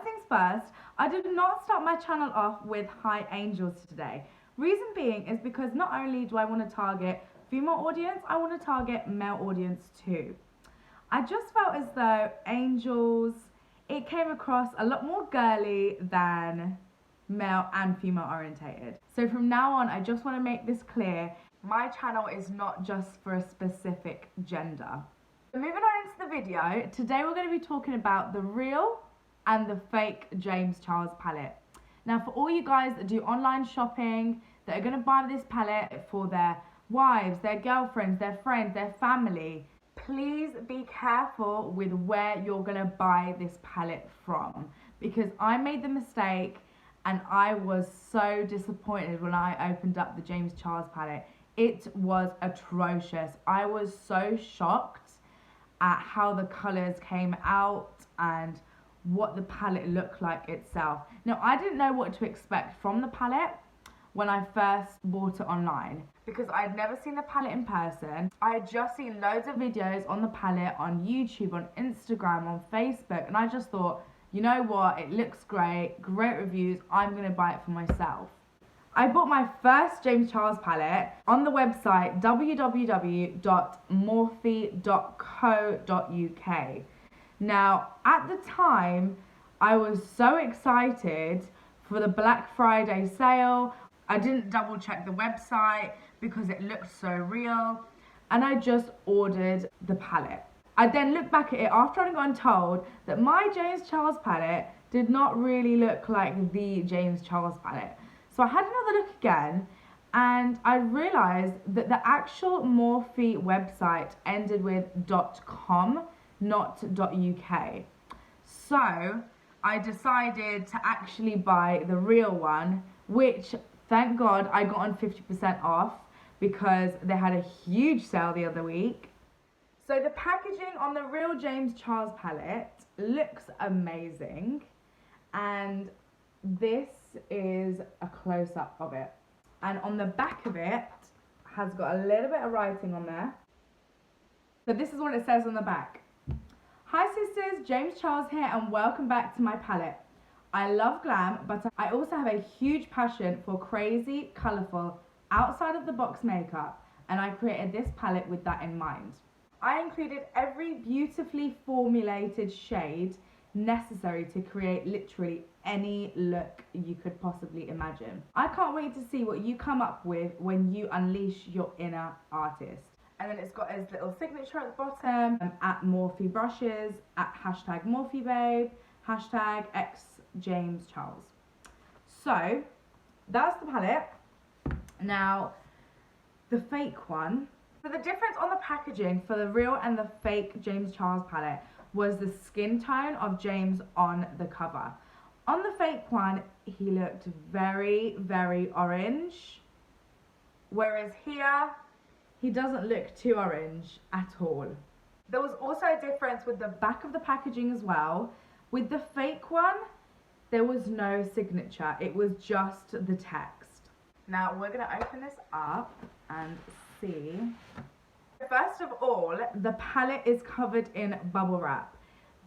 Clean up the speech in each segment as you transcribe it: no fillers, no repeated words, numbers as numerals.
First things first, I did not start my channel off with high angels today. Reason being is because not only do I want to target female audience, I want to target male audience too. I just felt as though angels, it came across a lot more girly than male and female orientated. So from now on, I just want to make this clear. My channel is not just for a specific gender. Moving on into the video, today we're going to be talking about the real and the fake James Charles palette. Now for all you guys that do online shopping, that are going to buy this palette for their wives, their girlfriends, their friends, their family, please be careful with where you're going to buy this palette from, because I made the mistake and I was so disappointed when I opened up the James Charles palette. It was atrocious. I was so shocked at how the colours came out and what the palette looked like itself. Now, I didn't know what to expect from the palette when I first bought it online, because I'd never seen the palette in person. I had just seen loads of videos on the palette on YouTube, on Instagram, on Facebook, and I just thought, you know what, it looks great, great reviews, I'm gonna buy it for myself. I bought my first James Charles palette on the website www.morphe.co.uk. Now, at the time, I was so excited for the Black Friday sale. I didn't double check the website because it looked so real, and I just ordered the palette. I then looked back at it after I'd gotten told that my James Charles palette did not really look like the James Charles palette. So I had another look again, and I realised that the actual Morphe website ended with .com, not .uk. So I decided to actually buy the real one, which thank God I got on 50% off because they had a huge sale the other week. So the packaging on the real James Charles palette looks amazing, and this is a close-up of it. And on the back of it has got a little bit of writing on there. So this is what it says on the back. Hi sisters, James Charles here, and welcome back to my palette. I love glam, but I also have a huge passion for crazy, colourful, outside of the box makeup, and I created this palette with that in mind. I included every beautifully formulated shade necessary to create literally any look you could possibly imagine. I can't wait to see what you come up with when you unleash your inner artist. And then it's got his little signature at the bottom, at Morphe Brushes, at hashtag Morphe Babe, hashtag #XJamesCharles. So that's the palette. Now the fake one. So the difference on the packaging for the real and the fake James Charles palette was the skin tone of James on the cover. On the fake one, he looked very, very orange, whereas here, he doesn't look too orange at all. There was also a difference with the back of the packaging as well. With the fake one, there was no signature, it was just the text. Now we're gonna open this up and see. First of all, the palette is covered in bubble wrap.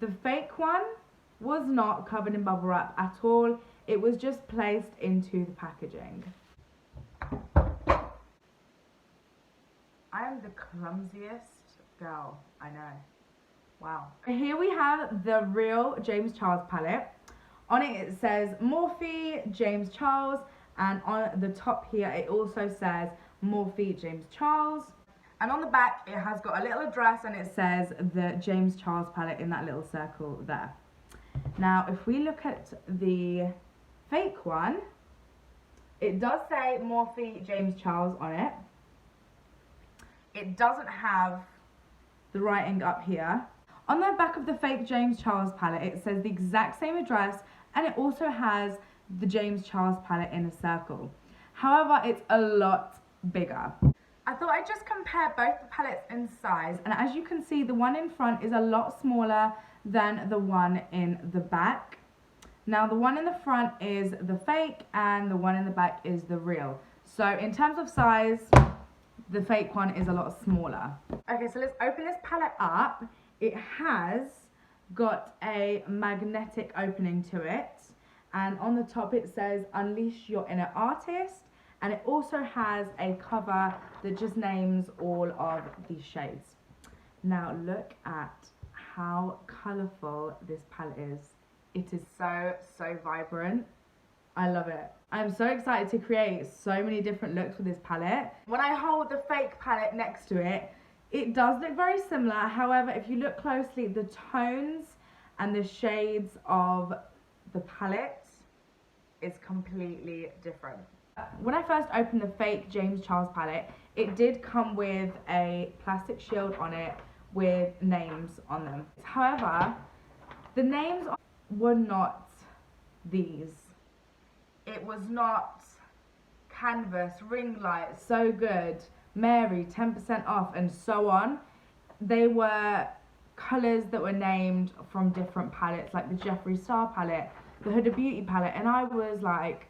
The fake one was not covered in bubble wrap at all. It was just placed into the packaging. I am the clumsiest girl, I know. Wow. Here we have the real James Charles palette. On it, it says Morphe James Charles, and on the top here, it also says Morphe James Charles. And on the back, it has got a little address, and it says the James Charles palette in that little circle there. Now, if we look at the fake one, it does say Morphe James Charles on it. It doesn't have the writing up here. On the back of the fake James Charles palette, it says the exact same address, and it also has the James Charles palette in a circle. However, it's a lot bigger. I thought I'd just compare both the palettes in size, and as you can see, the one in front is a lot smaller than the one in the back. Now the one in the front is the fake, and the one in the back is the real. So in terms of size, the fake one is a lot smaller. Okay, so let's open this palette up. It has got a magnetic opening to it, and on the top it says unleash your inner artist, and it also has a cover that just names all of these shades. Now look at how colourful this palette is. It is so vibrant. I love it. I'm so excited to create so many different looks with this palette. When I hold the fake palette next to it, it does look very similar. However, if you look closely, the tones and the shades of the palette is completely different. When I first opened the fake James Charles palette, it did come with a plastic shield on it with names on them. However, the names were not these. It was not canvas, ring light, so good, Mary, 10% off, and so on. They were colours that were named from different palettes, like the Jeffree Star palette, the Huda Beauty palette, and I was like,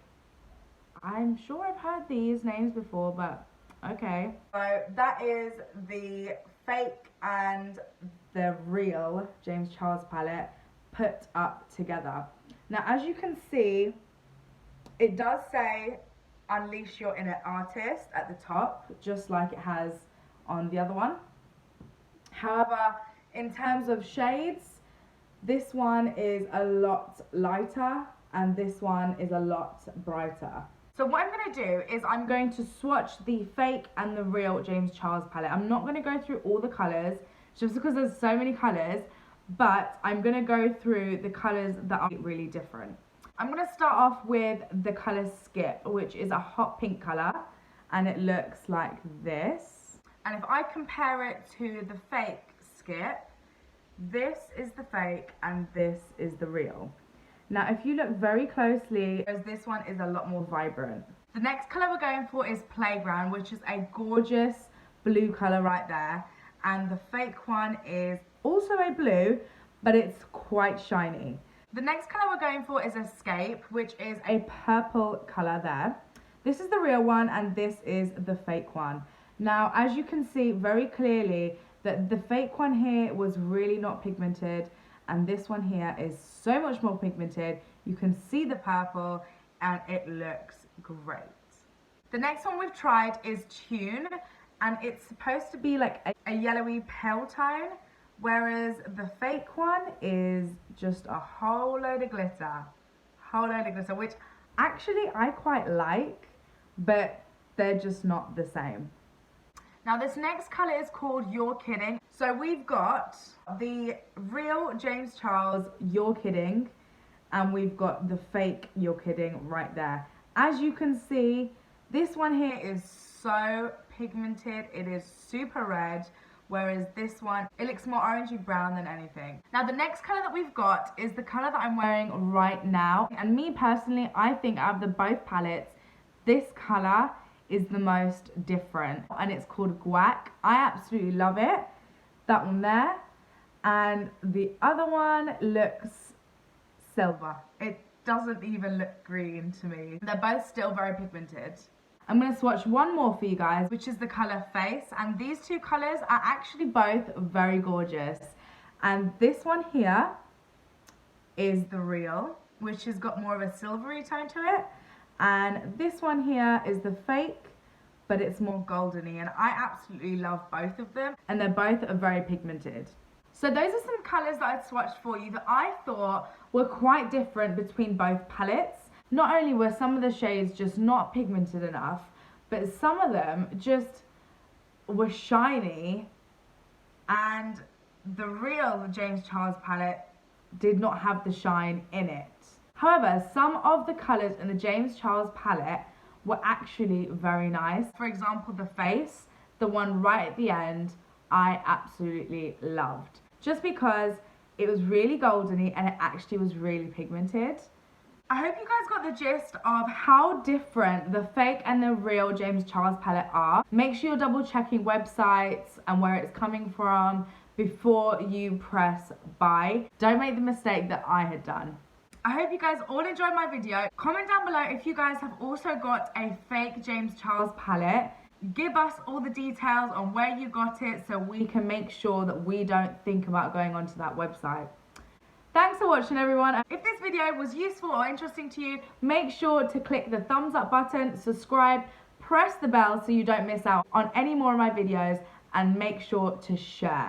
I'm sure I've heard these names before, but okay. So that is the fake and the real James Charles palette put up together. Now, as you can see, it does say unleash your inner artist at the top, just like it has on the other one. However, in terms of shades, this one is a lot lighter and this one is a lot brighter. So what I'm going to do is I'm going to swatch the fake and the real James Charles palette. I'm not going to go through all the colours just because there's so many colours, but I'm going to go through the colours that are really different. I'm going to start off with the colour Skip, which is a hot pink colour, and it looks like this. And if I compare it to the fake Skip, this is the fake and this is the real. Now, if you look very closely, this one is a lot more vibrant. The next colour we're going for is Playground, which is a gorgeous blue colour right there. And the fake one is also a blue, but it's quite shiny. The next colour we're going for is Escape, which is a purple colour there. This is the real one and this is the fake one. Now, as you can see very clearly, that the fake one here was really not pigmented, and this one here is so much more pigmented. You can see the purple and it looks great. The next one we've tried is Tune, and it's supposed to be like a yellowy pale tone, whereas the fake one is just a whole load of glitter. Which actually I quite like, but they're just not the same. Now this next colour is called You're Kidding. So we've got the real James Charles You're Kidding, and we've got the fake You're Kidding right there. As you can see, this one here is so pigmented. It is super red, whereas this one, it looks more orangey brown than anything. Now the next colour that we've got is the colour that I'm wearing right now. And me personally, I think out of the both palettes, this colour is the most different, and it's called Guac. I absolutely love it. That one there, and the other one looks silver. It doesn't even look green to me. They're both still very pigmented. I'm going to swatch one more for you guys, which is the colour Face, and these two colours are actually both very gorgeous. And this one here is the real, which has got more of a silvery tone to it. And this one here is the fake, but it's more goldeny, and I absolutely love both of them, and they're both very pigmented. So those are some colours that I swatched for you that I thought were quite different between both palettes. Not only were some of the shades just not pigmented enough, but some of them just were shiny, and the real James Charles palette did not have the shine in it. However, some of the colours in the James Charles palette were actually very nice. For example, the Face, the one right at the end, I absolutely loved. Just because it was really goldeny and it actually was really pigmented. I hope you guys got the gist of how different the fake and the real James Charles palette are. Make sure you're double checking websites and where it's coming from before you press buy. Don't make the mistake that I had done. I hope you guys all enjoyed my video. Comment down below if you guys have also got a fake James Charles palette. Give us all the details on where you got it so we can make sure that we don't think about going onto that website. Thanks for watching, everyone. If this video was useful or interesting to you, make sure to click the thumbs up button, subscribe, press the bell so you don't miss out on any more of my videos, and make sure to share.